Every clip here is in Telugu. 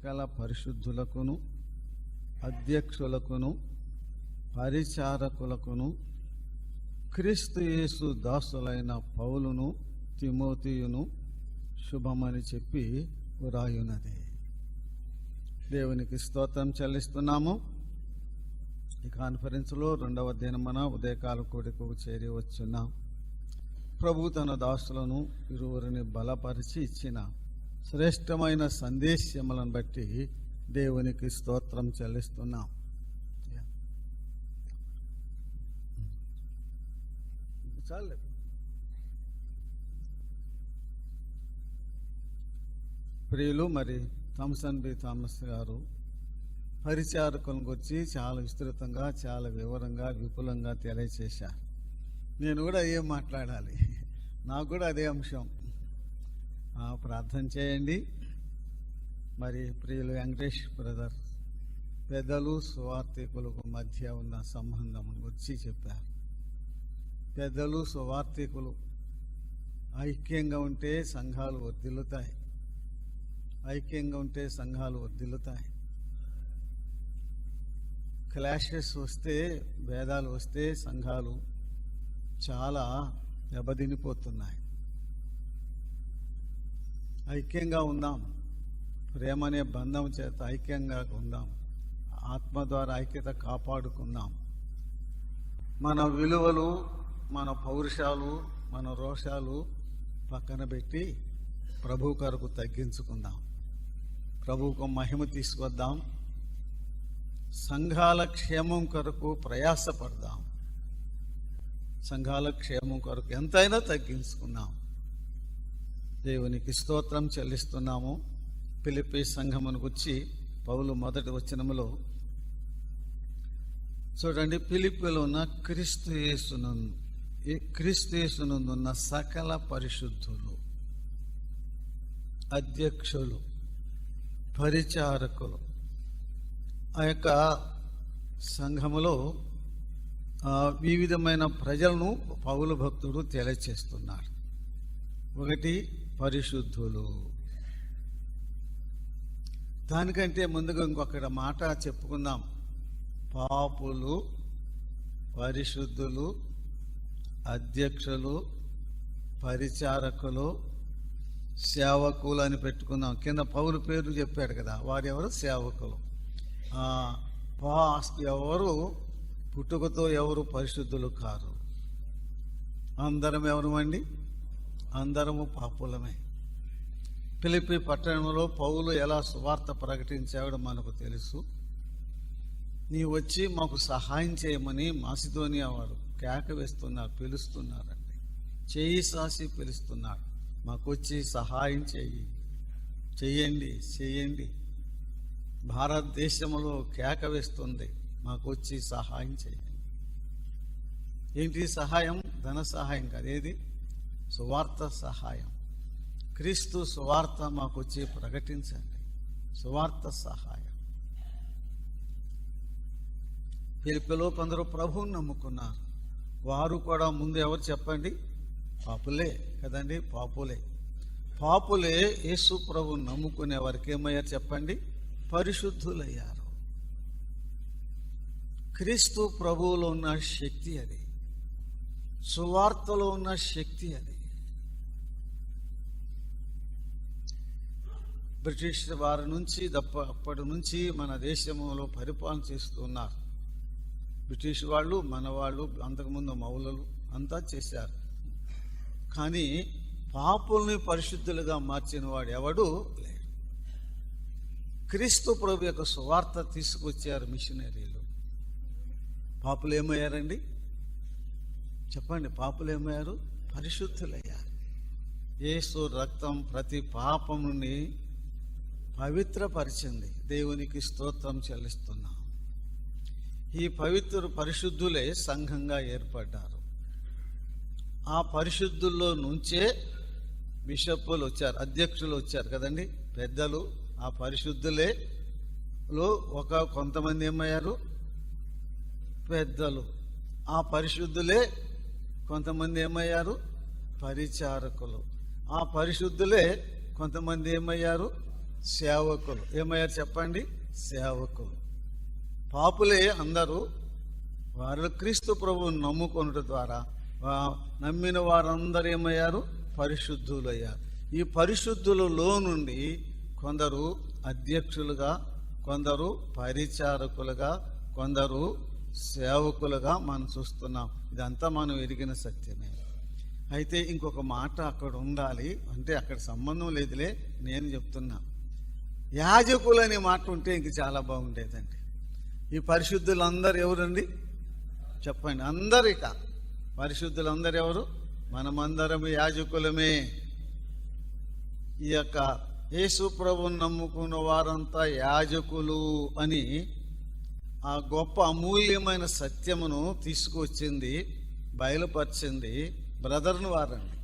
సకల పరిశుద్ధులకును అధ్యక్షులకును పరిచారకులకును క్రీస్తు యేసు దాసులైన పౌలును తిమోతియును శుభమని చెప్పి వ్రాయున్నది. దేవునికి స్తోత్రం చెల్లిస్తున్నాము. ఈ కాన్ఫరెన్స్లో 2వ దినమున ఉదయకాల కూడికకు చేరి వచ్చున్నాం. ప్రభు తన దాసులను ఇరువురిని బలపరిచి ఇచ్చిన శ్రేష్టమైన సందేశములను బట్టి దేవునికి స్తోత్రం చెల్లిస్తున్నాం. చాలు. ప్రియులు, మరి థామ్సన్ బి థామస్ గారు పరిచారకులను గురించి చాలా విస్తృతంగా, చాలా వివరంగా, విపులంగా తెలియచేశారు. నేను కూడా ఏం మాట్లాడాలి, నాకు కూడా అదే అంశం. ప్రార్థన చేయండి. మరి ప్రియులు వెంకటేష్ బ్రదర్ పెద్దలు సువార్థికులకు మధ్య ఉన్న సంబంధం గురించి చెప్పారు. పెద్దలు సువార్థికులు ఐక్యంగా ఉంటే సంఘాలు వర్ధిల్లుతాయి. ఐక్యంగా ఉంటే సంఘాలు వర్ధిల్లుతాయి. క్లాషెస్ వస్తే, భేదాలు వస్తే సంఘాలు చాలా దెబ్బతినిపోతున్నాయి. ఐక్యంగా ఉందాం. ప్రేమ అనే బంధం చేత ఐక్యంగా ఉందాం. ఆత్మ ద్వారా ఐక్యత కాపాడుకుందాం. మన విలువలు, మన పౌరుషాలు, మన రోషాలు పక్కన పెట్టి ప్రభు కొరకు తగ్గించుకుందాం. ప్రభువుకు మహిమ తీసుకొద్దాం. సంఘాల క్షేమం కొరకు ప్రయాసపడదాం. సంఘాల క్షేమం కొరకు ఎంతైనా తగ్గించుకుందాం. దేవునికి స్తోత్రం చెల్లిస్తున్నాము. ఫిలిప్పీ సంఘమునకు వచ్చి పౌలు మొదటి వచనములో చూడండి, ఫిలిప్పీలో ఉన్న క్రీస్తు యేసునందున్న సకల పరిశుద్ధులు, అధ్యక్షులు, పరిచారకులు, ఆ యొక్క సంఘములో వివిధమైన ప్రజలను పౌలు భక్తుడు తెలియచేస్తున్నాడు. ఒకటి పరిశుద్ధులు. దానికంటే ముందుగా ఇంకొక మాట చెప్పుకుందాం. పాపులు, పరిశుద్ధులు, అధ్యక్షులు, పరిచారకులు, సేవకులు అని పెట్టుకుందాం. కింద పౌలు పేరు చెప్పాడు కదా, వారెవరు? సేవకులు. ఎవరు పుట్టుకతో ఎవరు పరిశుద్ధులు కారు. అందరం ఎవరమండి? అందరము పాపులమే. ఫిలిప్పీ పట్టణంలో పౌలు ఎలా సువార్త ప్రకటించాడో మనకు తెలుసు. నీ వచ్చి మాకు సహాయం చేయమని మాసిదోనియా వారు కేక వేస్తున్నారు, పిలుస్తున్నారండి. చేయి సాసి పిలుస్తున్నాడు. మాకు వచ్చి సహాయం చేయండి. భారతదేశంలో కేక వేస్తుంది, మాకు వచ్చి సహాయం చేయండి. ఏంటి సహాయం? ధన సహాయం కాదు. ఏది? సువార్త సహాయం. క్రీస్తు సువార్త మాకు వచ్చి ప్రకటించండి. సువార్త సహాయం. ఫిలిప్పీలో కొందరు ప్రభువుని నమ్ముకున్నారు. వారు కూడా ముందు ఎవరు చెప్పండి? పాపులే కదండి. పాపులే యేసు ప్రభువుని నమ్ముకునే వారికి ఏమయ్యారు చెప్పండి? పరిశుద్ధులయ్యారు. క్రీస్తు ప్రభువులో ఉన్న శక్తి అది. సువార్తలో ఉన్న శక్తి అది. బ్రిటిష్ వారి నుంచి అప్పటి నుంచి మన దేశంలో పరిపాలన చేస్తున్నారు. బ్రిటిష్ వాళ్ళు, మన వాళ్ళు, అంతకుముందు మౌలలు అంతా చేశారు. కానీ పాపుల్ని పరిశుద్ధులుగా మార్చిన వాడు ఎవడు లేడు. క్రీస్తు ప్రభు యొక్క సువార్త తీసుకొచ్చారు మిషనరీలు. పాపులు ఏమయ్యారండి? చెప్పండి. పాపులు ఏమయ్యారు? పరిశుద్ధులయ్యారు. యేసు రక్తం ప్రతి పాపం నుండి పవిత్రపరిచింది. దేవునికి స్తోత్రం చెల్లిస్తున్నాం. ఈ పరిశుద్ధులే సంఘంగా ఏర్పడ్డారు. ఆ పరిశుద్ధుల్లో నుంచే బిషప్పులు వచ్చారు, అధ్యక్షులు వచ్చారు కదండి, పెద్దలు. ఆ పరిశుద్ధులే కొంతమంది ఏమయ్యారు? పెద్దలు. ఆ పరిశుద్ధులే కొంతమంది ఏమయ్యారు? పరిచారకులు. ఆ పరిశుద్ధులే కొంతమంది ఏమయ్యారు? సేవకులు. ఏమయ్యారు చెప్పండి? సేవకులు. పాపులే అందరూ. వారు క్రీస్తు ప్రభువుని నమ్ముకొనుట ద్వారా నమ్మిన వారందరూ ఏమయ్యారు? పరిశుద్ధులు అయ్యారు. ఈ పరిశుద్ధులలో నుండి కొందరు అధ్యక్షులుగా, కొందరు పరిచారకులుగా, కొందరు సేవకులుగా మనం చూస్తున్నాం. ఇదంతా మనం ఎరిగిన సత్యమే. అయితే ఇంకొక మాట అక్కడ ఉండాలి, అంటే అక్కడ సంబంధం లేదులే, నేను చెప్తున్నా. యాజకులు అనే మాట ఉంటే ఇంక చాలా బాగుండేదండి. ఈ పరిశుద్ధులందరూ ఎవరండి చెప్పండి? అందరు. ఇక పరిశుద్ధులందరూ ఎవరు? మనమందరం యాజకులమే. ఈ యొక్క యేసు ప్రభువుని నమ్ముకున్న వారంతా యాజకులు అని ఆ గొప్ప అమూల్యమైన సత్యమును తీసుకువచ్చింది, బయలుపరిచింది బ్రదర్ని వారండి.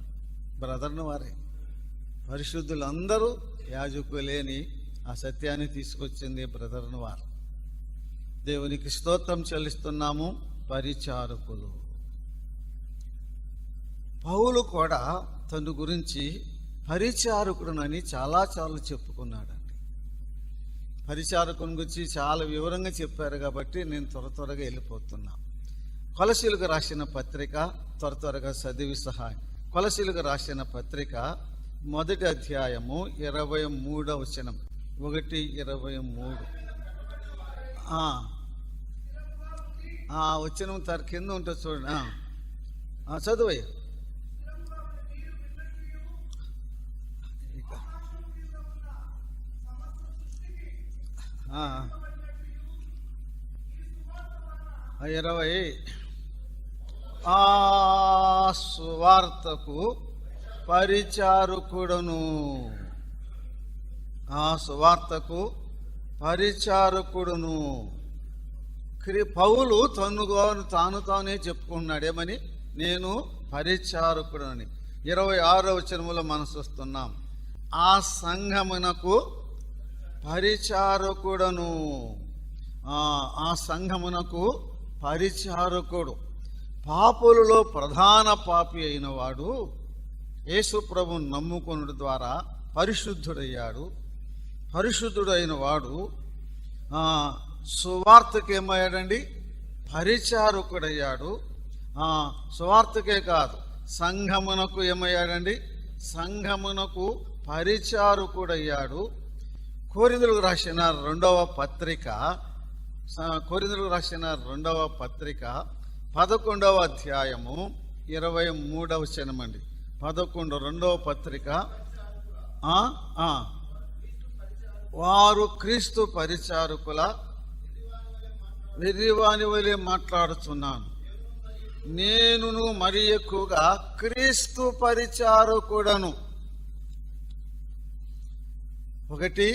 బ్రదర్ని వారే. పరిశుద్ధులందరూ యాజకులేని ఆ సత్యాన్ని తీసుకొచ్చింది బ్రదర్ని వారు. దేవునికి స్తోత్రం చెల్లిస్తున్నాము. పరిచారకులు. పౌలు కూడా తన గురించి పరిచారకుడునని చాలా చెప్పుకున్నాడండి. పరిచారకుని గురించి చాలా వివరంగా చెప్పారు కాబట్టి నేను త్వరగా వెళ్ళిపోతున్నా. కొలసీలకు రాసిన పత్రిక త్వరగా చదివి సహాయం. కొలసీలకు రాసిన పత్రిక 1వ అధ్యాయము 23వ వచనం. 1:23. ఆ వచనం తన కింద ఉంటుంది చూడండి. చదువయ్య. ఆ 20. ఆ సువార్తకు పరిచారకుడును. ఆ సువార్తకు పరిచారకుడును. పౌలు తానే చెప్పుకున్నాడు. ఏమని? నేను పరిచారకుడని. 26వ వచనములో మనం చూస్తున్నాం. ఆ సంఘమునకు పరిచారకుడను. ఆ సంఘమునకు పరిచారకుడు. పాపులలో ప్రధాన పాపి అయిన వాడు యేసు ప్రభువును నమ్ముకొనుట ద్వారా పరిశుద్ధుడయ్యాడు. పరిశుద్ధుడైన వాడు సువార్తకు ఏమయ్యాడండి? పరిచారకుడయ్యాడు. సువార్తకే కాదు, సంఘమునకు ఏమయ్యాడండి? సంఘమునకు పరిచారకుడయ్యాడు. కొరింథీయులకు రాసిన 2వ పత్రిక 11వ అధ్యాయము 23వ వచనం అండి. 2వ పత్రిక. వారు క్రీస్తు పరిచారకుల వెర్రివాని వలె మాట్లాడుతున్నాను. నేనును మరి ఎక్కువగా క్రీస్తు పరిచారకుడను. ఒకటి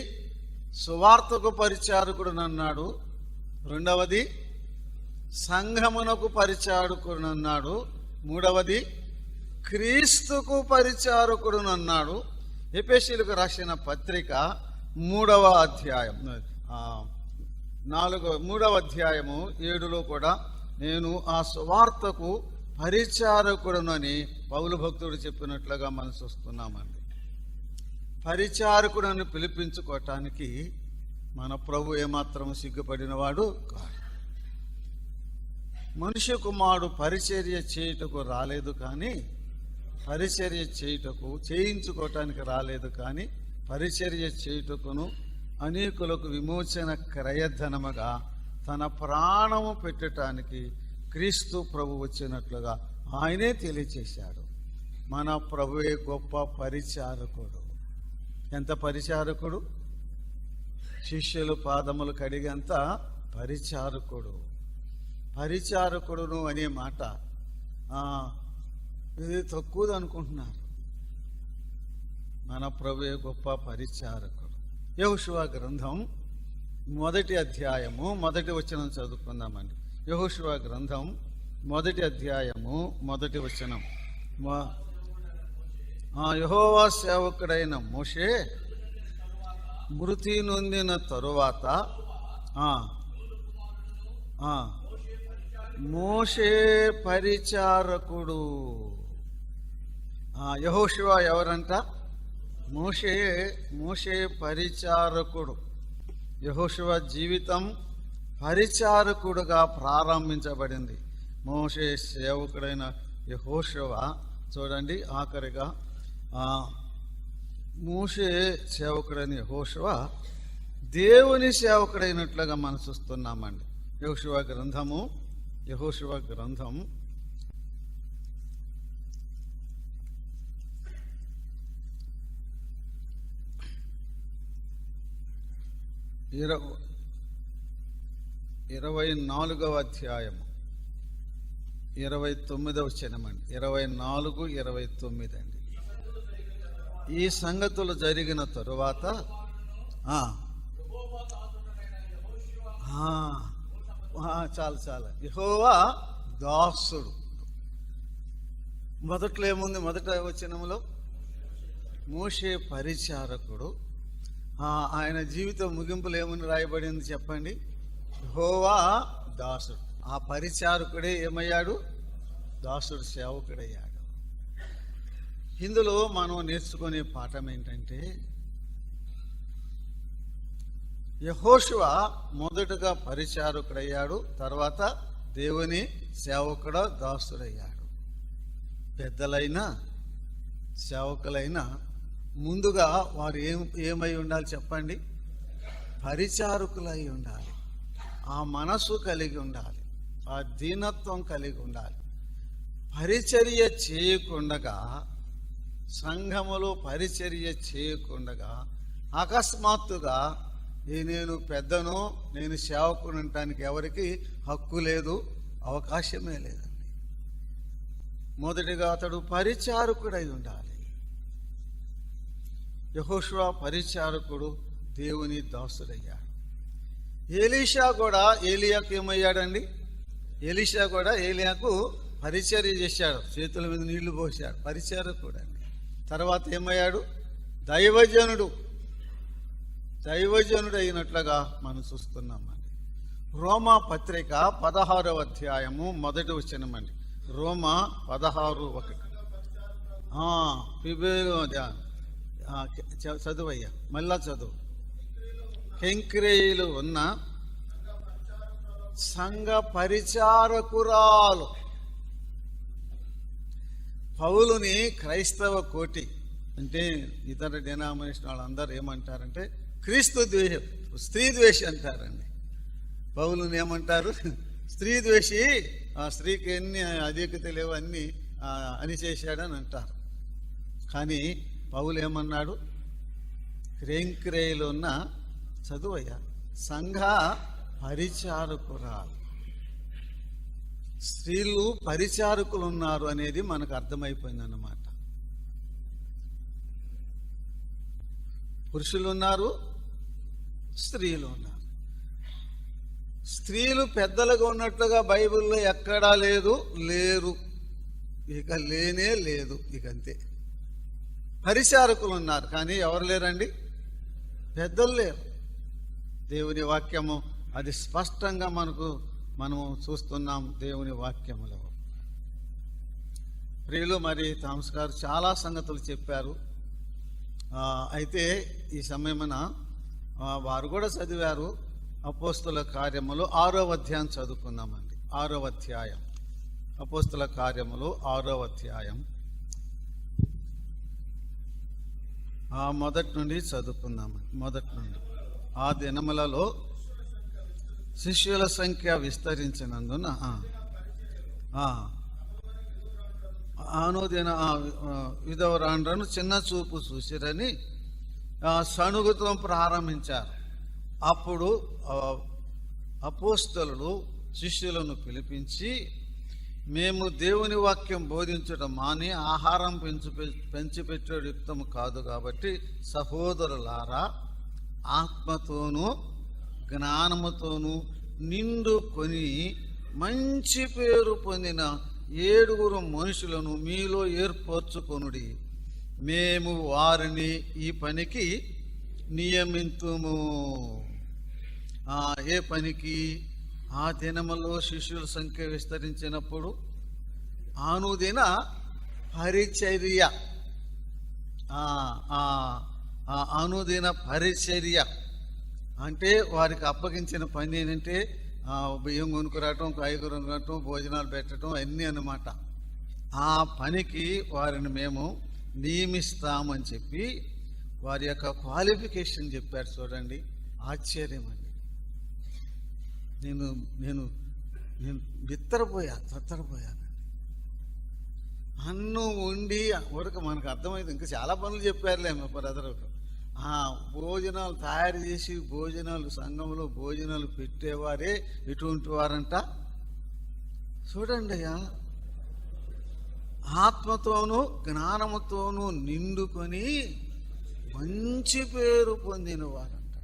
సువార్తకు పరిచారకుడునన్నాడు. రెండవది సంఘమునకు పరిచారకుడునన్నాడు. మూడవది క్రీస్తుకు పరిచారకుడునన్నాడు. ఎఫెసీయులకు రాసిన పత్రిక 3వ అధ్యాయం 3వ అధ్యాయము 7లో కూడా నేను ఆ సువార్తకు పరిచారకుడునని పౌలు భక్తుడు చెప్పినట్లుగా మనం చూస్తున్నామండి. పరిచారకుడని పిలిపించుకోవటానికి మన ప్రభు ఏమాత్రం సిగ్గుపడినవాడు కాదు. మనుష్య కుమారుడు పరిచర్య చేయుటకు రాలేదు కానీ, పరిచర్య చేయించుకోవటానికి రాలేదు కానీ, పరిచర్య చేయుటకును అనేకులకు విమోచన క్రయధనముగా తన ప్రాణము పెట్టడానికి క్రీస్తు ప్రభు వచ్చినట్లుగా ఆయనే తెలియచేశాడు. మన ప్రభువే గొప్ప పరిచారకుడు. ఎంత పరిచారకుడు? శిష్యులు పాదములు కడిగంత పరిచారకుడు. పరిచారకుడును అనే మాట ఇది తక్కువది అనుకుంటున్నారు. మన ప్రభువే గొప్ప పరిచారకుడు. యెహోషువ గ్రంథం 1వ అధ్యాయము 1వ వచనం చదువుకుందామండి. యెహోషువ గ్రంథం 1వ అధ్యాయము 1వ వచనం. యెహోవా సేవకుడైన మోషే మృతి నొందిన తరువాత మోషే పరిచారకుడు. యెహోషువ ఎవరంట? మోషే పరిచారకుడు. యెహోషువ జీవితం పరిచారకుడుగా ప్రారంభించబడింది. మోషే సేవకుడైన యెహోషువ చూడండి, ఆఖరిగా మోషే సేవకుడైన యెహోషువ దేవుని సేవకుడైనట్లుగా మనం చూస్తున్నామండి. యెహోషువ గ్రంథం 24వ అధ్యాయము 29వ వచనమండి. 24, 29 అండి. ఈ సంగతులు జరిగిన తరువాత చాలా యెహోవా దాసుడు. మొదట్లో ఏముంది? మొదట వచనంలో మోషే పరిచారకుడు. ఆయన జీవితం ముగింపులో ఏమని రాయబడింది చెప్పండి? యెహోవా దాసుడు. ఆ పరిచారకుడే ఏమయ్యాడు? దాసుడు, సేవకుడయ్యాడు. ఇందులో మనం నేర్చుకునే పాఠం ఏంటంటే, యెహోషువ మొదటగా పరిచారకుడయ్యాడు, తర్వాత దేవుని సేవకుడు, దాసుడయ్యాడు. పెద్దలైనా సేవకులైనా ముందుగా వారు ఏమై ఉండాలి చెప్పండి? పరిచారకులై ఉండాలి. ఆ మనసు కలిగి ఉండాలి, ఆ దీనత్వం కలిగి ఉండాలి. పరిచర్య చేయకుండగా, సంఘములో పరిచర్య చేయకుండగా అకస్మాత్తుగా నేను పెద్దను, నేను సేవకుడు అనటానికి ఎవరికి హక్కు లేదు, అవకాశమే లేదండి. మొదటిగా అతడు పరిచారకుడై ఉండాలి. యెహోషువ పరిచారకుడు, దేవుని దాసుడయ్యాడు. ఎలీషా కూడా ఏలియాకు ఏమయ్యాడండి? ఎలీషా కూడా ఏలియాకు పరిచర్య చేశాడు, చేతుల మీద నీళ్లు పోశాడు, పరిచారకుడు అండి. తర్వాత ఏమయ్యాడు? దైవజనుడు అయినట్లుగా మనం చూస్తున్నామండి. రోమా పత్రిక 16వ అధ్యాయము 1వ వచనం అండి. రోమా 16:1. చదువయ్యా, మళ్ళా చదువు. కెంక్రేయులు ఉన్న సంఘ పరిచారకురాలు. పౌలుని క్రైస్తవ కోటి అంటే ఇతర డినామినేషన్ వాళ్ళందరూ ఏమంటారంటే క్రీస్తు ద్వేషం, స్త్రీ ద్వేషి అంటారండి. పౌలుని ఏమంటారు? స్త్రీ ద్వేషి. ఆ స్త్రీకి ఎన్ని అధికత లేవు, అన్ని అని చేశాడని అంటారు. కానీ పౌలు ఏమన్నాడు? క్రేంక్రేయులు ఉన్న, చదువయ్యా, సంఘ పరిచారకురాలు. స్త్రీలు పరిచారకులు ఉన్నారు అనేది మనకు అర్థమైపోయిందన్నమాట. పురుషులు ఉన్నారు, స్త్రీలు ఉన్నారు. స్త్రీలు పెద్దలుగా ఉన్నట్లుగా బైబిల్లో ఎక్కడా లేరు, ఇక లేనే లేదు, ఇక అంతే. పరిచారకులు ఉన్నారు, కానీ ఎవరు లేరండి? పెద్దలు లేరు. దేవుని వాక్యము అది స్పష్టంగా మనము చూస్తున్నాం దేవుని వాక్యములో. ప్రియులు, మరి థామస్ గారు చాలా సంగతులు చెప్పారు. అయితే ఈ సమయమున వారు కూడా చదివారు. అపోస్తుల కార్యములు 6వ అధ్యాయం చదువుకున్నామండి. 6వ అధ్యాయం, అపోస్తుల కార్యములు 6వ అధ్యాయం మొదటి నుండి చదువుకున్నామండి. మొదటి నుండి. ఆ దినములలో శిష్యుల సంఖ్య విస్తరించినందున అనుదిన విధవరాండ్రను చిన్న చూపు చూసిరని సణుగుతం ప్రారంభించారు. అప్పుడు అపోస్తలులు శిష్యులను పిలిపించి, మేము దేవుని వాక్యం బోధించడం మాని ఆహారం పెంచిపెట్టే యుక్తము కాదు కాబట్టి సహోదరులారా, ఆత్మతోనూ జ్ఞానముతోనూ నిండుకొని మంచి పేరు పొందిన 7 మనుషులను మీలో ఏర్పరచుకొనుడి. మేము వారిని ఈ పనికి నియమింతుము. ఏ పనికి? ఆ దినములో శిష్యుల సంఖ్య విస్తరించినప్పుడు అనుదిన పరిచర్య. అనుదిన పరిచర్య అంటే వారికి అప్పగించిన పని ఏంటంటే బియ్యం కొనుక్కురావటం, కాయగూరలు కొనటం, భోజనాలు పెట్టడం అన్నీ అన్నమాట. ఆ పనికి వారిని మేము నియమిస్తామని చెప్పి వారి యొక్క క్వాలిఫికేషన్ చెప్పారు. చూడండి, ఆశ్చర్యం అండి. నేను నేను నేను తత్తరపోయాను. అన్నం వండి వరకు మనకు అర్థమైంది. ఇంకా చాలా పనులు చెప్పారులే మా బ్రదర్. భోజనాలు తయారు చేసి భోజనాలు సంఘంలో భోజనాలు పెట్టేవారే ఎటువంటి వారంట చూడండి అయ్యా. ఆత్మతోనూ జ్ఞానముతోనూ నిండుకొని మంచి పేరు పొందిన వారంట.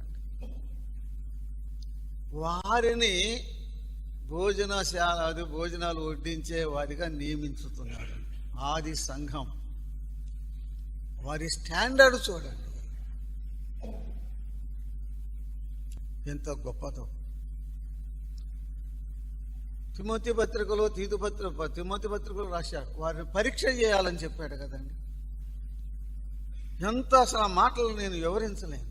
వారిని భోజనాలు వడ్డించే వారిగా నియమించుతున్నారు. ఆది సంఘం వారి స్టాండర్డ్ చూడండి ఎంత గొప్పదో. తిమోతి పత్రికలో తిమోతి పత్రికలో రాశాడు, వారిని పరీక్ష చేయాలని చెప్పాడు కదండి. ఎంత అసలు ఆ మాటలు నేను వివరించలేను.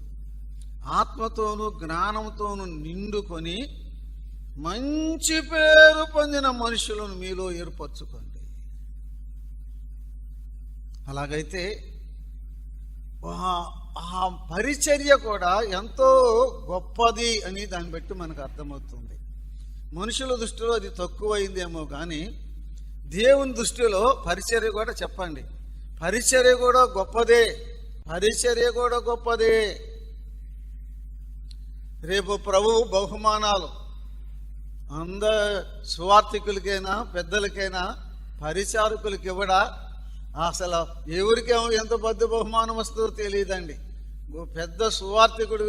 ఆత్మతోనూ జ్ఞానంతోనూ నిండుకొని మంచి పేరు పొందిన మనుషులను మీలో ఏర్పరచుకోండి. అలాగైతే ఆ పరిచర్య కూడా ఎంతో గొప్పది అని దాన్ని బట్టి మనకు అర్థమవుతుంది. మనుషుల దృష్టిలో అది తక్కువైందేమో కానీ దేవుని దృష్టిలో పరిచర్య కూడా చెప్పండి, పరిచర్య కూడా గొప్పదే. రేపు ప్రభువు బహుమానాలు సువార్థికులకైనా పెద్దలకైనా పరిచారకులకి ఇవ్వడా? అసలు ఎవరికేమో ఎంత పెద్ద బహుమానం వస్తుందో తెలియదండి. పెద్ద సువార్థికుడు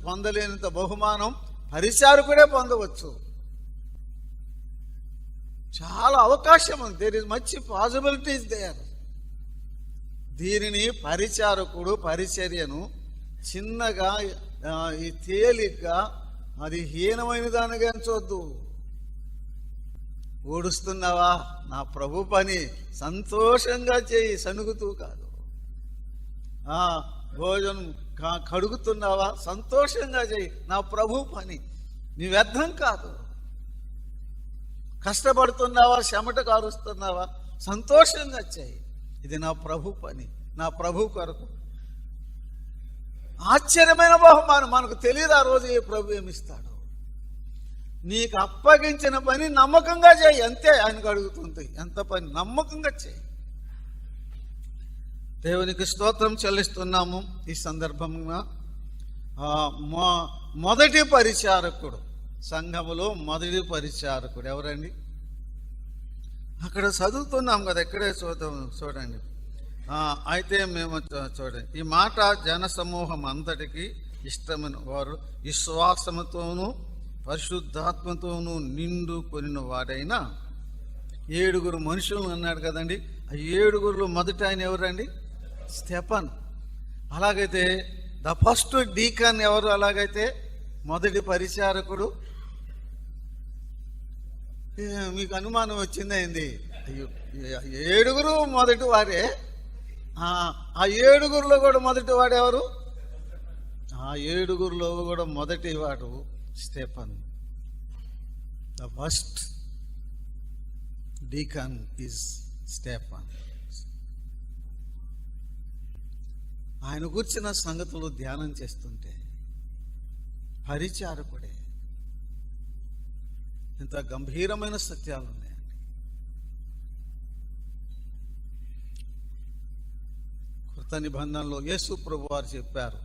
పొందలేనంత బహుమానం పరిచారకుడే పొందవచ్చు. చాలా అవకాశం ఉంది. There is much possibilities there. దీనిని పరిచర్యను చిన్నగా తేలిగ్గా అది హీనమైన దానిగా ఎంచొద్దు. ఓడుస్తున్నావా? నా ప్రభు పని, సంతోషంగా చేయి, సనుగుతూ కాదు. భోజనం కడుగుతున్నావా? సంతోషంగా చేయి, నా ప్రభు పని, నీ వ్యర్థం కాదు. కష్టపడుతున్నావా? చెమట కారుస్తున్నావా? సంతోషంగా చేయి, ఇది నా ప్రభు పని, నా ప్రభు కొరకు. ఆశ్చర్యమైన బహుమానం మనకు తెలియదు ఆ రోజు ఏ ప్రభు ఏమిస్తాడు. నీకు అప్పగించిన పని నమ్మకంగా చేయి, అంతే ఆయనకు అడుగుతుంది. ఎంత పని నమ్మకంగా చేయి. దేవునికి స్తోత్రం చెల్లిస్తున్నాము. ఈ సందర్భంగా మొదటి పరిచారకుడు, సంఘములో మొదటి పరిచారకుడు ఎవరండి? అక్కడ చదువుతున్నాం కదా, ఎక్కడే చూడండి. అయితే మేము చూడండి, ఈ మాట జన సమూహం అంతటికి ఇష్టమైన వారు విశ్వాసముతోనూ పరిశుద్ధాత్మతోనూ నిండు కొనిన వాడైన 7 మనుషులను అన్నాడు కదండి. ఆ 7 మొదట ఆయన ఎవరండి? స్టెఫన్. అలాగైతే ద ఫస్ట్ డీకన్ ఎవరు? అలాగైతే మొదటి పరిచారకుడు. మీకు అనుమానం వచ్చిందైంది. 7 మొదటి వారే. ఆ 7 కూడా మొదటి వాడు ఎవరు? ఆ 7 కూడా మొదటి వాడు Stefan. The first deacon is Stefan. ఆయన కూర్చిన సంగతులు ధ్యానం చేస్తుంటే పరిచారకుడే. ఇంత గంభీరమైన సత్యాలు ఉన్నాయండి. కొత్త నిబంధనలో యేసు ప్రభు వారు చెప్పారు,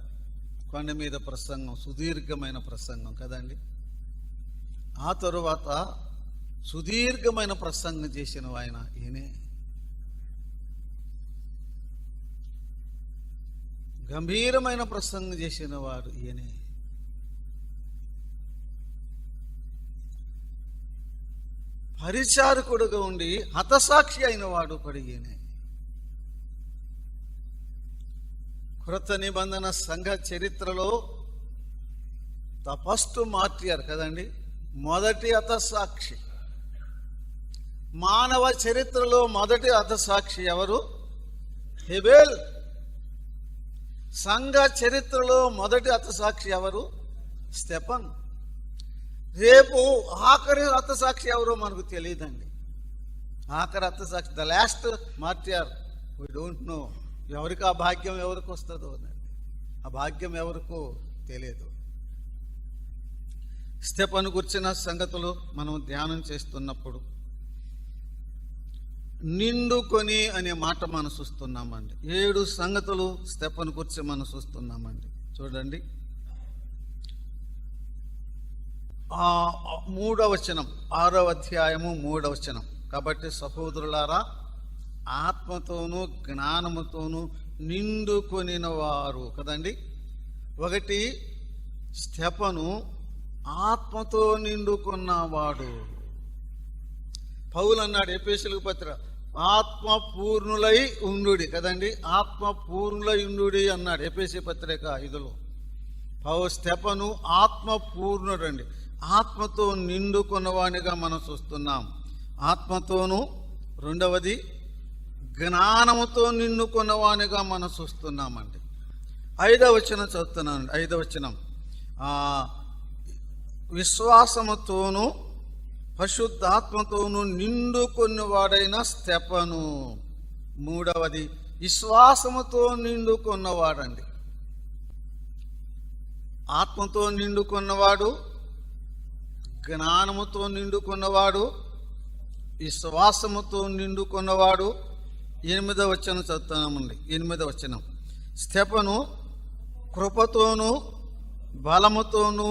కొండ మీద ప్రసంగం, సుదీర్ఘమైన ప్రసంగం కదండి. ఆ తరువాత సుదీర్ఘమైన ప్రసంగం చేసిన ఆయన ఈయనే. గంభీరమైన ప్రసంగం చేసిన వారు ఈయనే. పరిచారకుడుగా ఉండి హతసాక్షి అయిన వాడు కూడా ఈయనే. క్రొత్త నిబంధన సంఘ చరిత్రలో ద ఫస్ట్ మార్టియర్ కదండి, మొదటి హతసాక్షి. మానవ చరిత్రలో మొదటి హతసాక్షి ఎవరు? హేబేల్. సంఘ చరిత్రలో మొదటి హతసాక్షి ఎవరు? స్టెఫన్. రేపు ఆఖరి హతసాక్షి ఎవరో మనకు తెలియదండి. ఆఖరి హతసాక్షి, the last martyr, we don't know. ఎవరికి ఆ భాగ్యం ఎవరికి వస్తుందో, ఆ భాగ్యం ఎవరికో తెలియదు. స్టెఫను గురించిన సంగతులు మనం ధ్యానం చేస్తున్నప్పుడు నిండుకొని అనే మాట మనం చూస్తున్నామండి. 7 సంగతులు స్టెఫను గురించి మనం చూస్తున్నామండి. చూడండి, 3వ వచనం, 6వ అధ్యాయము 3వ వచనం. కాబట్టి సహోదరులారా, ఆత్మతోనూ జ్ఞానముతోనూ నిండుకొనిన వారు కదండి. 1 స్టెఫను ఆత్మతో నిండుకున్నవాడు. పౌలు అన్నాడు ఎఫెసీయులకు పత్రిక, ఆత్మ పూర్ణులై ఉండుడి కదండి. ఆత్మ పూర్ణులై ఉండుడి అన్నాడు ఎఫెసీ పత్రిక 5లో. స్టెఫను ఆత్మ పూర్ణుడండి. ఆత్మతో నిండుకున్నవానిగా మనం చూస్తున్నాం. ఆత్మతోనూ, 2వది జ్ఞానముతో నిండుకున్నవానిగా మనం చూస్తున్నామండి. 5వ వచనం చదువుతున్నాను. 5వ వచనం, విశ్వాసముతోనూ పరిశుద్ధాత్మతోనూ నిండుకొన్నవాడైన స్టెఫను. 3వది విశ్వాసముతో నిండుకున్నవాడండి. ఆత్మతో నిండుకున్నవాడు, జ్ఞానముతో నిండుకున్నవాడు, విశ్వాసముతో నిండుకున్నవాడు. 8వ వచనం చదువుతున్నామండి. 8వ వచనం, స్టెఫను కృపతోనూ బలముతోనూ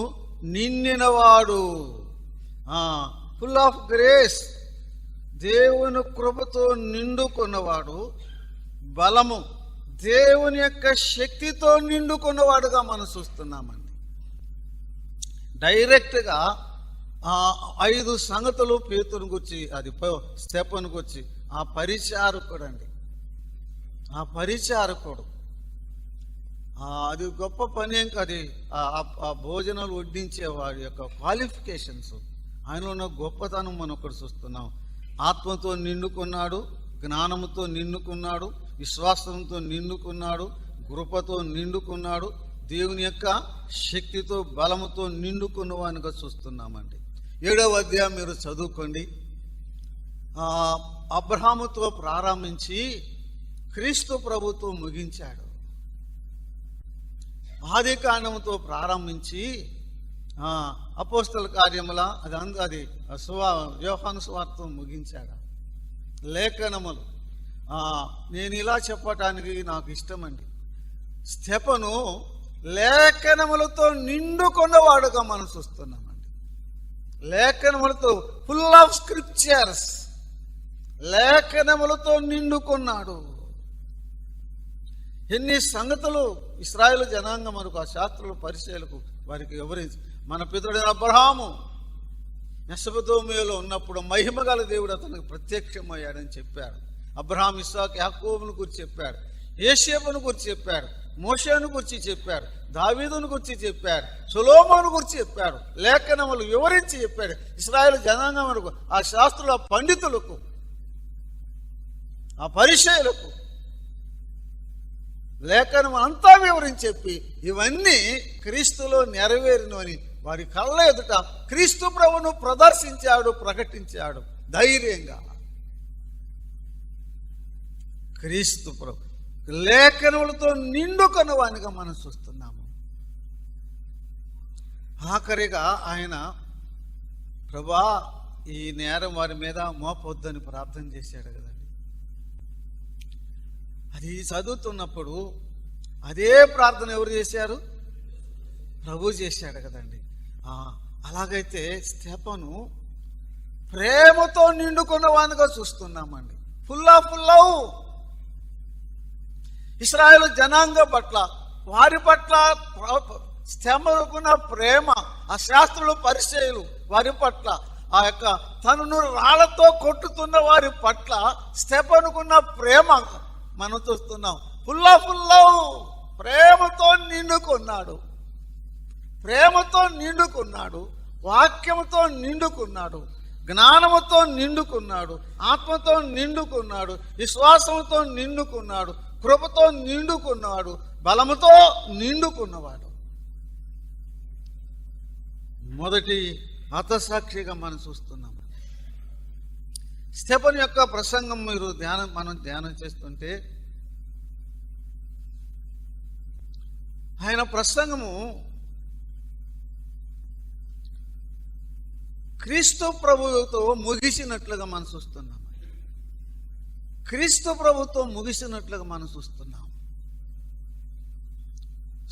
నిండినవాడు. ఫుల్ ఆఫ్ గ్రేస్, దేవుని కృపతో నిండుకున్నవాడు. బలము, దేవుని యొక్క శక్తితో నిండుకున్నవాడుగా మనం చూస్తున్నామండి. డైరెక్ట్గా 5 సంగతులు పేతురుని గురించి, అది స్టెఫను గురించి. ఆ పరిచారకుడు అండి, ఆ పరిచారకుడు, అది గొప్ప పని ఏం కాదు. ఆ భోజనాలు వడ్డించే వాడి యొక్క క్వాలిఫికేషన్స్, ఆయనలో ఉన్న గొప్పతనం మనం ఒకటి చూస్తున్నాం. ఆత్మతో నిండుకున్నాడు, జ్ఞానముతో నిండుకున్నాడు, విశ్వాసంతో నిండుకున్నాడు, కృపతో నిండుకున్నాడు, దేవుని యొక్క శక్తితో బలముతో నిండుకున్నవానిగా చూస్తున్నామండి. 7వ అధ్యాయం మీరు చదువుకోండి. అబ్రహాముతో ప్రారంభించి క్రీస్తు ప్రభుతో ముగించాడు. ఆది కాండముతో ప్రారంభించి అపోస్తల కార్యముల అది యోహాను సువార్తతో ముగించాడు. లేఖనములు, నేను ఇలా చెప్పటానికి నాకు ఇష్టమండి. స్టెఫను లేఖనములతో నిండుకున్నవాడుగా మనం చూస్తున్నామండి. లేఖనములతో, ఫుల్ ఆఫ్ స్క్రిప్చర్స్, లేఖనములతో నిండుకున్నాడు. ఎన్ని సంగతులు ఇశ్రాయేలు జనాంగం మనకు, ఆ శాస్త్రులు పరిచయాలకు వారికి వివరించి, మన పితరుడైన అబ్రహాము మెసొపొతామియాలో ఉన్నప్పుడు మహిమగల దేవుడు అతనికి ప్రత్యక్షమయ్యాడని చెప్పాడు. అబ్రహాం, ఇస్సాకు, యాకోబును గురించి చెప్పాడు. యోసేపును గురించి చెప్పాడు. మోషేను గురించి చెప్పాడు. దావీదును గురించి చెప్పాడు. సొలొమోను గురించి చెప్పాడు. లేఖనములు వివరించి చెప్పాడు. ఇశ్రాయేలు జనాంగములకు, ఆ శాస్త్రుల పండితులకు, ఆ పరిచయులకు లేఖనం అంతా వివరించి చెప్పి, ఇవన్నీ క్రీస్తులో నెరవేరినవని వారి కళ్ళ ఎదుట క్రీస్తు ప్రభువును ప్రదర్శించాడు, ప్రకటించాడు ధైర్యంగా. క్రీస్తు ప్రభు లేఖనములతో నిండుకున్నవానిగా మనం చూస్తున్నాము. ఆఖరిగా ఆయన, ప్రభా ఈ నేరం వారి మీద మోపొద్దని ప్రార్థన చేశాడు కదండి. అది చదువుతున్నప్పుడు అదే ప్రార్థన ఎవరు చేశారు? ప్రభు చేశాడు కదండి. అలాగైతే స్టెఫను ప్రేమతో నిండుకున్నవానిగా చూస్తున్నామండి. Full love. ఇశ్రాయేలు జనాంగం పట్ల, వారి పట్ల స్టెఫనుకున్న ప్రేమ, ఆ శాస్త్రులు పరిచయులు వారి పట్ల, ఆ యొక్క తనను రాళ్లతో కొట్టుతున్న వారి పట్ల స్టెఫనుకున్న ప్రేమ మనం చూస్తున్నాం. ఫుల్ లవ్, ప్రేమతో నిండుకున్నాడు. ప్రేమతో నిండుకున్నాడు, వాక్యముతో నిండుకున్నాడు, జ్ఞానముతో నిండుకున్నాడు, ఆత్మతో నిండుకున్నాడు, విశ్వాసంతో నిండుకున్నాడు, కృపతో నిండుకున్నవాడు, బలముతో నిండుకున్నవాడు. మొదటి హతసాక్షిగా మనం చూస్తున్నాం. స్టెఫను యొక్క ప్రసంగం మనం ధ్యానం చేస్తుంటే ఆయన ప్రసంగము క్రీస్తు ప్రభువుతో ముగిసినట్లుగా మనం చూస్తున్నాం. క్రీస్తు ప్రభుతో ముగిసినట్లుగా మనం చూస్తున్నాం.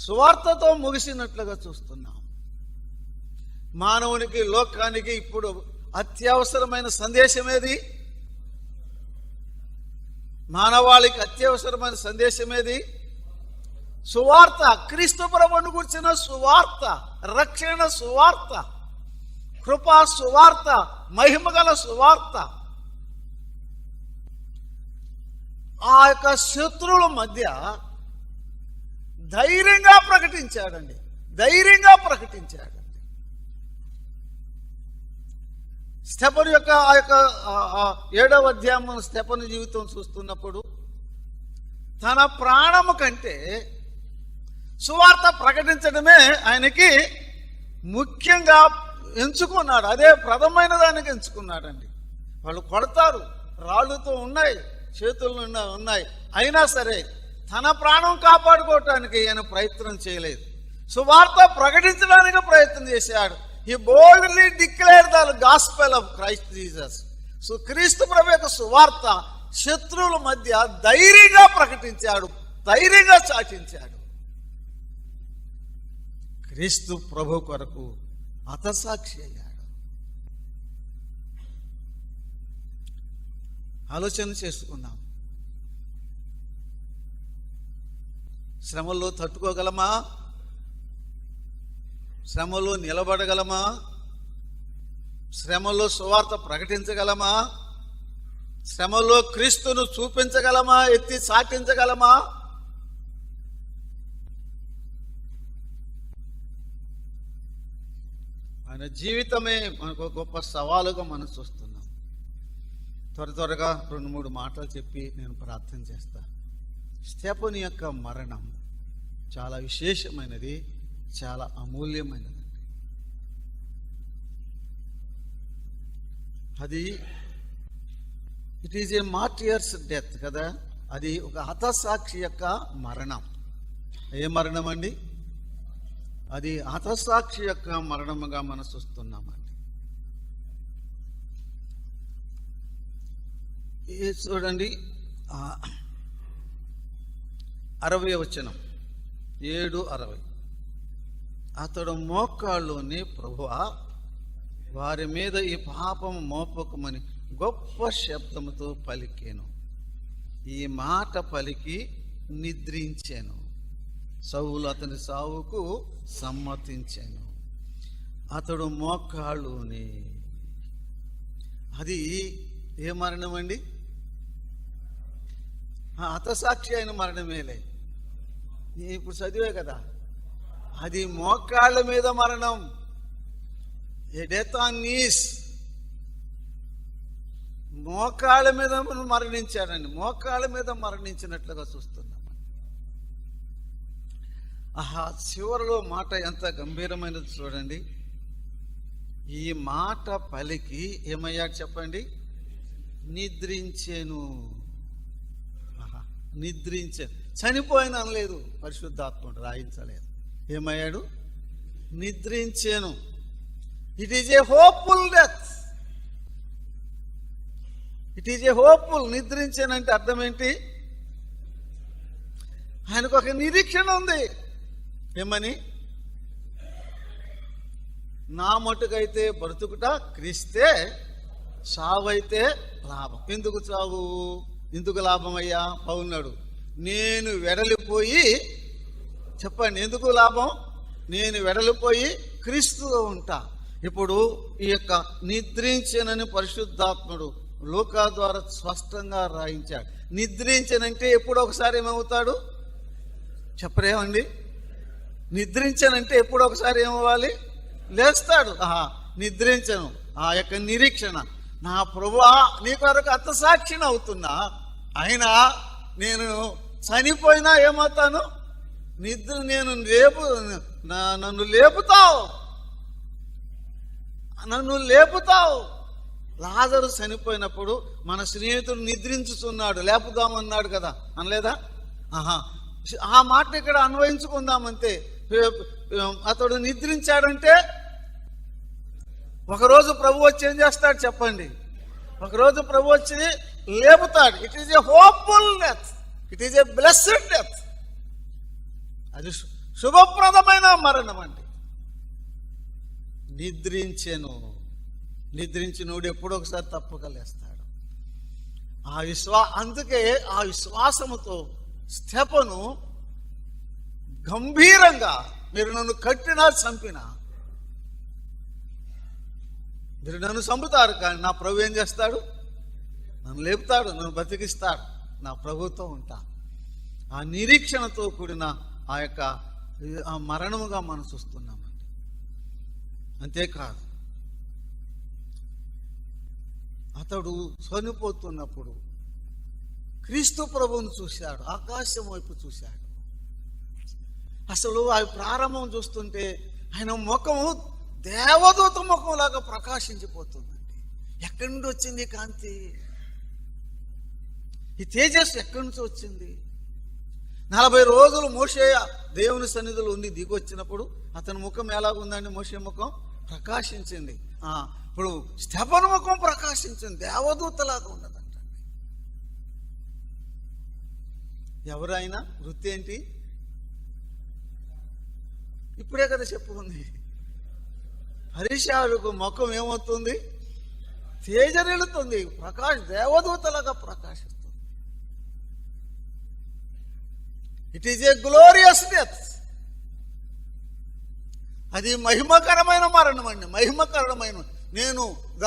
సువార్తతో ముగిసినట్లుగా చూస్తున్నాం. మానవునికి, లోకానికి ఇప్పుడు అత్యవసరమైన సందేశం ఏది? మానవాళికి అత్యవసరమైన సందేశం ఏది? సువార్త. క్రీస్తు ప్రభువును గురించిన సువార్త, రక్షణ సువార్త, కృపా సువార్త, మహిమగల సువార్త. ఆ యొక్క శత్రువుల మధ్య ధైర్యంగా ప్రకటించాడండి. ధైర్యంగా ప్రకటించాడు. స్టెఫను యొక్క ఆ యొక్క 7వ అధ్యాయం స్టెఫను జీవితం చూస్తున్నప్పుడు తన ప్రాణము కంటే సువార్త ప్రకటించడమే ఆయనకి ముఖ్యంగా ఎంచుకున్నాడు. అదే ప్రథమైన దానికి ఎంచుకున్నాడండి. వాళ్ళు కొడతారు, రాళ్ళుతో ఉన్నాయి, చేతులు ఉన్నాయి, అయినా సరే తన ప్రాణం కాపాడుకోవటానికి ఆయన ప్రయత్నం చేయలేదు. సువార్త ప్రకటించడానికి ప్రయత్నం చేశాడు. He boldly declared the gospel of Christ Jesus. So క్రీస్తు ప్రభు యొక్క సువార్త శత్రువుల మధ్య ధైర్యంగా ప్రకటించాడు, ధైర్యంగా చాటించాడు. క్రీస్తు ప్రభు కొరకు హతసాక్షి అయ్యాడు. ఆలోచన చేసుకుందాం. శ్రమల్లో తట్టుకోగలమా? శ్రమలో నిలబడగలమా? శ్రమలో సువార్త ప్రకటించగలమా? శ్రమలో క్రీస్తును చూపించగలమా? ఎత్తి చాటించగలమా? ఆయన జీవితమే మనకు గొప్ప సవాలుగా మనం చూస్తున్నాం. త్వరగా 2-3 మాటలు చెప్పి నేను ప్రార్థన చేస్తా. స్టెఫను యొక్క మరణం చాలా విశేషమైనది, చాలా అమూల్యమైనదండి. అది it is A martyrs death కదా. అది ఒక హతసాక్షి యొక్క మరణం. ఏ మరణం అండి? అది హతసాక్షి యొక్క మరణముగా మనం చూస్తున్నామండి. చూడండి 60వ వచనం, 7:60. అతడు మోకాళ్ళుని, ప్రభువా వారి మీద ఈ పాపం మోపకమని గొప్ప శబ్దముతో పలికేను. ఈ మాట పలికి నిద్రించాను. సౌలు అతని సావుకు సమ్మతించాను. అతడు మోకాళ్ళుని. అది ఏ మరణం అండి? హతసాక్షి అయిన మరణమేలే. ఇప్పుడు చదివే కదా, అది మోకాళ్ళ మీద మరణం. ఏ డెత్ ఆన్ నీస్. మోకాళ్ళ మీద మరణించాడండి. మోకాళ్ళ మీద మరణించినట్లుగా చూస్తున్నాం. ఆహా, చివరిలో మాట ఎంత గంభీరమైనది చూడండి. ఈ మాట పలికి ఏమయ్యాడు చెప్పండి? నిద్రించాను. నిద్రించాను. చనిపోయిన అనలేదు, పరిశుద్ధాత్ముడు రాయించలేదు. ఏమయ్యాడు? నిద్రించాను. It is a hopeful death. It is a hopeful. నిద్రించానంటే అర్థం ఏంటి? ఆయనకు ఒక నిరీక్షణ ఉంది. ఏమని? నా మటుకైతే బ్రతుకుట క్రీస్తే, చావైతే లాభం. ఎందుకు చావు? ఎందుకు లాభం అయ్యా? పౌలున్నాడు, నేను వెడలిపోయి, చెప్పండి ఎందుకు లాభం? నేను వెడలిపోయి క్రీస్తులో ఉంటా. ఇప్పుడు ఈ యొక్క నిద్రించనని పరిశుద్ధాత్ముడు లూకా ద్వారా స్పష్టంగా రాయించాడు. నిద్రించనంటే ఎప్పుడు ఒకసారి ఏమవుతాడు? చెప్పరేమండి? నిద్రించనంటే ఎప్పుడు ఒకసారి ఏమవ్వాలి? లేస్తాడు. నిద్రించను. ఆ యొక్క నిరీక్షణ, నా ప్రభువా నీ కొరకు హతసాక్షిని అవుతున్నా, అయినా నేను చనిపోయినా ఏమవుతాను? నిద్ర నేను నన్ను లేపుతావు, నన్ను లేపుతావు. లాజరు చనిపోయినప్పుడు మన స్నేహితుడు నిద్రించుతున్నాడు, లేపుదామన్నాడు కదా, అనలేదా? ఆ మాట ఇక్కడ అన్వయించుకుందామంతే. అతడు నిద్రించాడంటే ఒకరోజు ప్రభు వచ్చి ఏం చేస్తాడు చెప్పండి? ఒకరోజు ప్రభు వచ్చి లేపుతాడు. It is a hopeful death, it is a blessed death. అది శుభప్రదమైన మరణం అండి. నిద్రించినోడు ఎప్పుడో ఒకసారి తప్పక లేస్తాడు. అందుకే ఆ విశ్వాసముతో స్తెఫను గంభీరంగా, మీరు నన్ను కట్టినా చంపినా, మీరు నన్ను చంపుతారు కానీ నా ప్రభు ఏం చేస్తాడు? నన్ను లేపుతాడు, నన్ను బతికిస్తాడు, నా ప్రభుతో ఉంటా. ఆ నిరీక్షణతో కూడిన ఆ మరణముగా మనం చూస్తున్నామండి. అంతేకాదు, అతడు చనిపోతున్నప్పుడు క్రీస్తు ప్రభువును చూశాడు, ఆకాశం వైపు చూశాడు. అసలు ఆ ప్రారంభం చూస్తుంటే ఆయన ముఖము దేవదూత ముఖంలాగా ప్రకాశించిపోతుందండి. ఎక్కడి నుండి వచ్చింది కాంతి? ఈ తేజస్సు ఎక్కడి నుంచి వచ్చింది? 40 రోజులు మోషే దేవుని సన్నిధిలో ఉండి దిగొచ్చినప్పుడు అతని ముఖం ఎలాగుందండి? మోషే ముఖం ప్రకాశించింది. ఇప్పుడు స్తెఫను ముఖం ప్రకాశించింది, దేవదూతలాగా ఉన్నదంటండి. ఎవరైనా వృత్తి ఏంటి? ఇప్పుడే కదా చెప్పుకుంది. పరిశాలకు ముఖం ఏమవుతుంది? తేజరిల్లుతుంది, దేవదూతలాగా ప్రకాశిస్తుంది. It is a glorious death. అది మహిమకరమైన మరణం అండి, మహిమకరమైన. నేను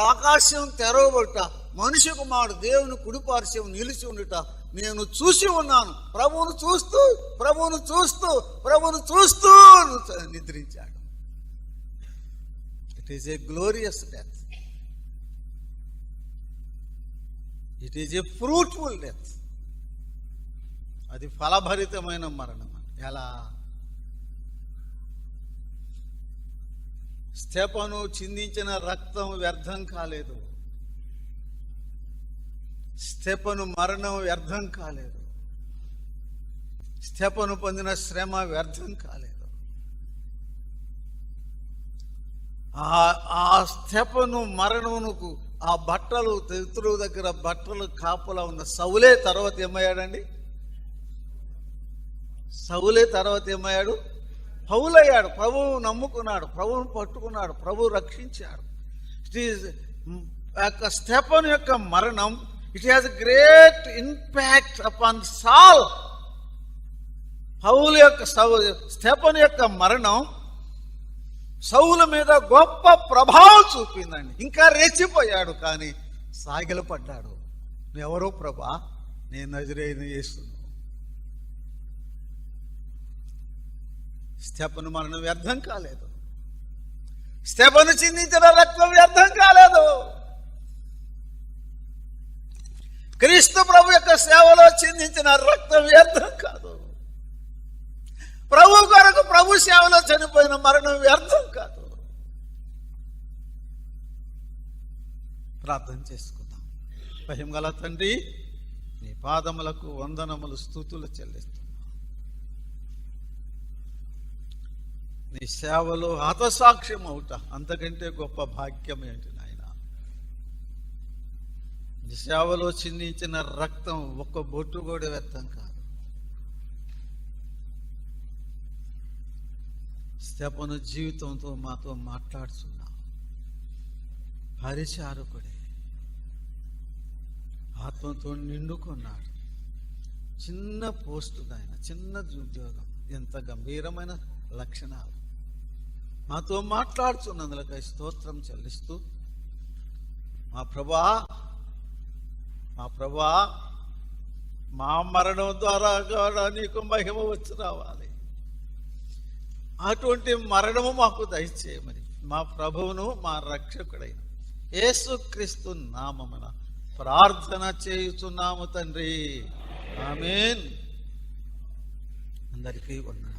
ఆకాశం తెరవబట్ట, మనిషి కుమారుడు దేవుని కుడిపార్శ్వం నిలిచి ఉండుట నేను చూసి ఉన్నాను. ప్రభువును చూస్తూ ప్రభువును చూస్తూ ప్రభువును చూస్తూ నిద్రించాడు. It is a glorious death, it is a fruitful death. అది ఫలభరితమైన మరణం. ఎలా? స్తెఫను చిందించిన రక్తం వ్యర్థం కాలేదు, స్తెఫను మరణం వ్యర్థం కాలేదు, స్తెఫను పొందిన శ్రమ వ్యర్థం కాలేదు. ఆ స్తెఫను మరణమునకు ఆ బట్టలు తెతురు దగ్గర బట్టలు కాపులా ఉన్న సౌలే తర్వాత ఏమయ్యాడండి? సౌలే తర్వాత ఏమయ్యాడు? పౌలయ్యాడు. ప్రభువు నమ్ముకున్నాడు, ప్రభువును పట్టుకున్నాడు, ప్రభువు రక్షించాడు. ఇట్ ఈజ్ స్తెఫను యొక్క మరణం, it has great impact upon సాల్. స్తెఫను యొక్క మరణం సౌలు మీద గొప్ప ప్రభావం చూపిందండి. ఇంకా రెచ్చిపోయాడు, కానీ సాగిలపడ్డాడు. నువ్వెవరో ప్రభా? నేను నజరేయుడైన యేసును. స్తెఫను మరణం వ్యర్థం కాలేదు, స్తెఫను చిందించిన రక్తం వ్యర్థం కాలేదు. క్రీస్తు ప్రభు యొక్క సేవలో చిందించిన రక్తం వ్యర్థం కాదు. ప్రభు కొరకు ప్రభు సేవలో చనిపోయిన మరణం వ్యర్థం కాదు. ప్రార్థన చేసుకుందాం. మహిమగల తండ్రి, నీ పాదములకు వందనములు, స్తుతులు చెల్లిస్తున్నాం. నీ సేవలో హతసాక్ష్యం అవుట అంతకంటే గొప్ప భాగ్యం ఏంటి నాయన? నీ సేవలో చిందించిన రక్తం ఒక్క బొట్టు కూడా వ్యర్థం కాదు. స్తెఫను జీవితంతో మాతో మాట్లాడుతున్నావు. పరిచారకుడే, ఆత్మతో నిండుకున్నాడు. చిన్న పోస్టు ఆయన, చిన్న ఉద్యోగం, ఎంత గంభీరమైన లక్షణాలు. మాతో మాట్లాడుతున్నందులకై స్తోత్రం చెల్లిస్తూ, మా ప్రభా మా మరణం ద్వారా కూడా నీకు మహిమ వచ్చి రావాలి. అటువంటి మరణము మాకు దయచేయమని మా ప్రభువును మా రక్షకుడైన యేసుక్రీస్తు నామమున ప్రార్థన చేయుచున్నాము తండ్రి. ఆమేన్. అందరికీ వందనాలు.